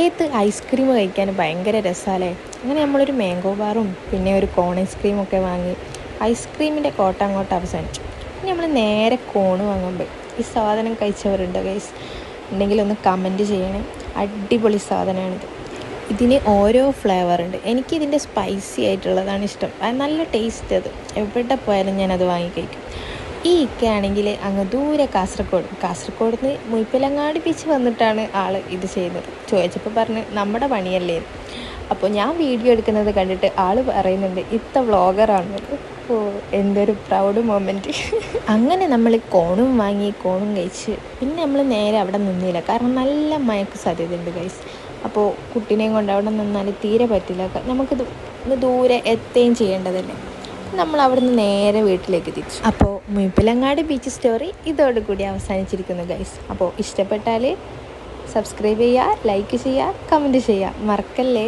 മഴയത്ത് ഐസ്ക്രീം കഴിക്കാൻ ഭയങ്കര രസമല്ലേ. അങ്ങനെ നമ്മളൊരു മാംഗോ ബാറും പിന്നെ ഒരു കോൺ ഐസ്ക്രീമൊക്കെ വാങ്ങി ഐസ്ക്രീമിൻ്റെ കോട്ട അങ്ങോട്ട് അവസാനിച്ചു. ഇനി നമ്മൾ നേരെ കോണ് വാങ്ങുമ്പോൾ ഈ സാധനം കഴിച്ചവരുണ്ടോ ഗൈസ്? ഉണ്ടെങ്കിൽ ഒന്ന് കമൻറ്റ് ചെയ്യണേ. അടിപൊളി സാധനമാണിത്. ഇതിന് ഓരോ ഫ്ലേവർ ഉണ്ട്. എനിക്കിതിൻ്റെ സ്പൈസി ആയിട്ടുള്ളതാണ് ഇഷ്ടം. നല്ല ടേസ്റ്റ്. അത് എവിടെ പോയാലും ഞാനത് വാങ്ങി കഴിക്കും. ഈ ഇക്കയാണെങ്കിൽ അങ്ങ് ദൂരെ കാസർഗോഡ് നിന്ന് മുയ്പ്പിലങ്ങാടി ബീച്ച് വന്നിട്ടാണ് ആൾ ഇത് ചെയ്യുന്നത്. ചോദിച്ചപ്പോൾ പറഞ്ഞ് നമ്മുടെ പണിയല്ലേ. അപ്പോൾ ഞാൻ വീഡിയോ എടുക്കുന്നത് കണ്ടിട്ട് ആൾ പറയുന്നുണ്ട് ഇത്ത വ്ളോഗറാണെന്നത്. ഓ, എന്തൊരു പ്രൗഡ് മൊമെൻറ്റ്. അങ്ങനെ നമ്മൾ കോണും വാങ്ങി കോണും കഴിച്ച് പിന്നെ നമ്മൾ നേരെ അവിടെ നിന്നില്ല. കാരണം നല്ല മയക്ക് സാധ്യതയുണ്ട് ഗൈസ്. അപ്പോൾ കുട്ടീനെയും കൊണ്ട് അവിടെ നിന്നാൽ തീരെ പറ്റില്ല. നമുക്കിത് ദൂരെ എത്തുകയും ചെയ്യേണ്ടതല്ലേ. നമ്മൾ അവിടെ നിന്ന് നേരെ വീട്ടിലേക്ക് തിരിച്ചു. അപ്പോൾ മുയ്പ്പിലങ്ങാടി ബീച്ച് സ്റ്റോറി ഇതോടുകൂടി അവസാനിച്ചിരിക്കുന്നു ഗൈസ്. അപ്പോൾ ഇഷ്ടപ്പെട്ടാൽ സബ്സ്ക്രൈബ് ചെയ്യുക, ലൈക്ക് ചെയ്യുക, കമൻറ്റ് ചെയ്യുക മറക്കല്ലേ.